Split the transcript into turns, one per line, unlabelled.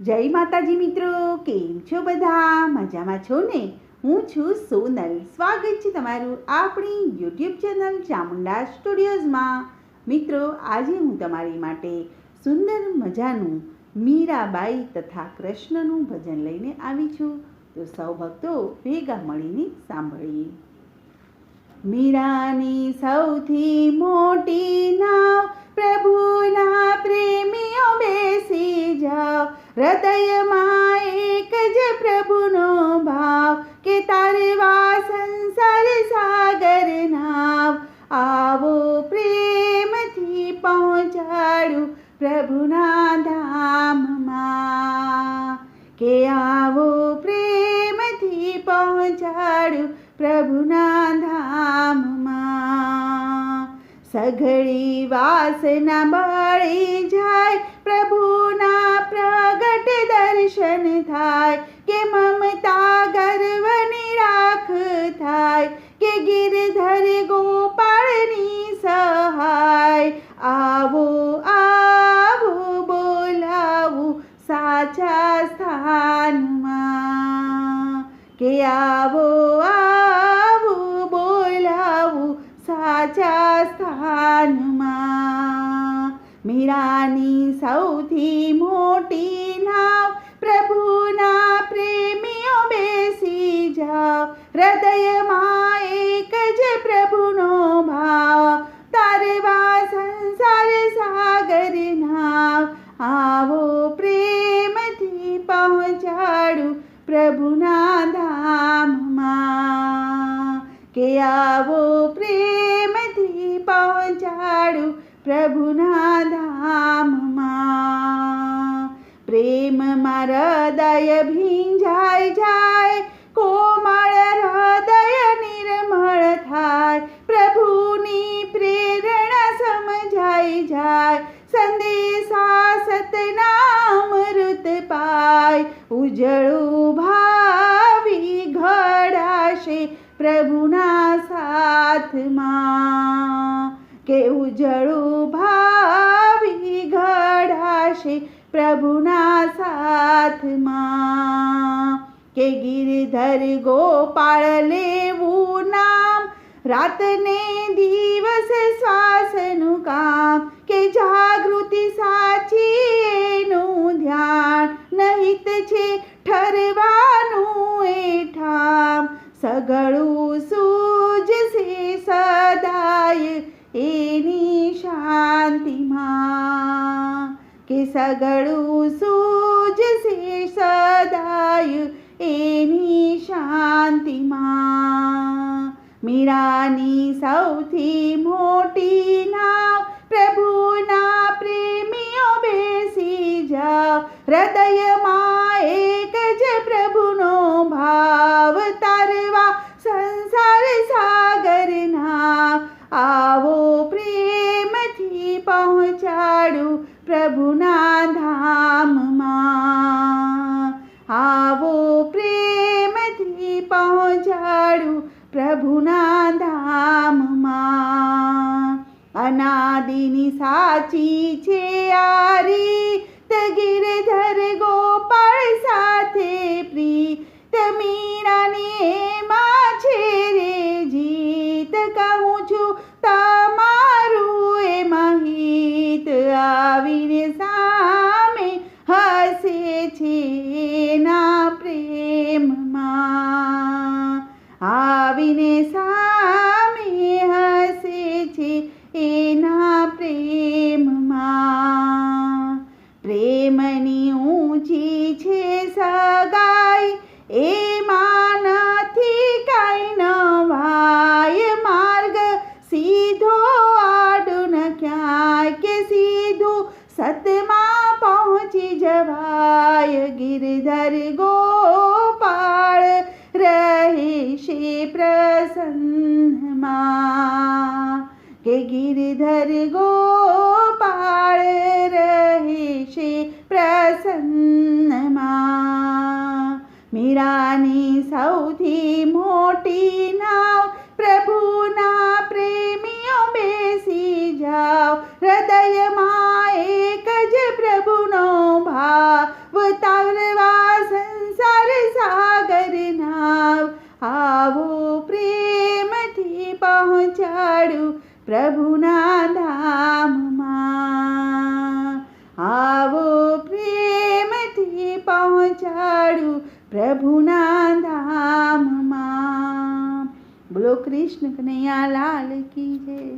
જય માતાજી મિત્રો, કેમ છો બધા? મજામાં છો ને? હું છું સોનલ. સ્વાગત છે તમારું આપણી યુટ્યુબ ચેનલ ચામુંડા સ્ટુડિયોઝમાં. મિત્રો, આજે હું તમારી માટે સુંદર મજાનું મીરાબાઈ તથા કૃષ્ણનું ભજન લઈને આવી છું. તો સૌ ભક્તો ભેગા મળીને સાંભળીએ. મીરાની સૌથી મોટી નાવ, પ્રભુના પ્રેમીઓ બેસી જાઓ. હૃદયમાં એક જ પ્રભુનો ભાવ, કે તારવા સંસાર સાગર નાવ. આવો પ્રેમથી પહોંચાડું પ્રભુના ધામમાં, કે આવો પ્રેમથી પહોંચાડું પ્રભુના ધામમાં. સઘળી વાસના બળી જાય, પ્રભુના પ્રગટ દર્શન થાય. કે મમતા ગર્વની રાખ થાય, કે ગિરધર ગોપાળની સહાય. આવો આવો બોલાવું સાચા સ્થાનમાં, કે આવો આવો બોલાવું સાચા સ્થાનમાં. મીરાની સૌથી મોટી નાવ, પ્રભુના પ્રેમીઓ બેસી જાઓ. હૃદયમાં એક જ પ્રભુનો ભાવ, તારવા સંસાર સાગર નાવ. આવો પ્રેમથી પહોંચાડું પ્રભુના ધામમાં, કે આવો પ્રેમથી પહોંચાડું પ્રભુના ધામમાં. પ્રેમમાં હૃદય ભીંજાઈ જાય, કોમળ હૃદય નિર્મળ થાય. પ્રભુની પ્રેરણા સમજાઈ જાય, સંદેશા સતના અમૃત પાય. ઉજળું ભાવિ ઘડાશે પ્રભુના સાથમાં, કે ઉજળું ભાવિ ઘડાશે પ્રભુના સાથમાં. કે ગિરધર ગોપાળ લેવું નામ, રાતને દિવસ શ્વાસનું કામ. કે જાગૃતિ સાચી એનું ધ્યાન, નહિત છે ઠરવાનું એ ઠામ. સઘળું સૂજશે સદાય એની શાંતિમાં, કે સઘળું સૂજશે સદાય એની શાંતિમાં. મીરાની સૌથી મોટી નાવ, પ્રભુના પ્રેમીઓ બેસી જાઓ. હૃદયમાં એક જ પ્રભુનો ભાવ, તારવા સંસાર સાગર નાવ. આવો પ્રેમથી પહોંચાડું પ્રભુના ધામમાં, આવો પ્રેમથી પહોંચાડું પ્રભુના ધામમાં. અનાદિની સાચી છે આ રીત, ગિરધર ગોપાળ સાથે પ્રીત. મીરાની એમાં છે રે જીત, કહું છું તમારું એમાં હિત. આવીને સામે હસે છે એના પ્રેમમાં, આવીને સામે હસે છે એના પ્રેમમાં. પ્રેમની ઊંચી છે સગાઈ, એમાં નથી કાંઈ નવાય. માર્ગ સીધો આડું ન ક્યાંય, કે સીધું સતમાં પહોંચી જવાય. ગિરધર ગોપાળ રહેશે પ્રસન્નમાં, કે ગિરધર ગોપાળ રહેશે પ્રસન્નમાં. મીરાની સૌથી મોટી નાવ, પ્રભુના પ્રેમીઓ બેસી જાઓ. હૃદયમાં એક જ પ્રભુનો ભાવ, પ્રભુના ધામમાં. આવો પ્રેમથી પહોંચાડું પ્રભુના ધામમાં. બોલો કૃષ્ણ કનૈયા લાલ કી જય.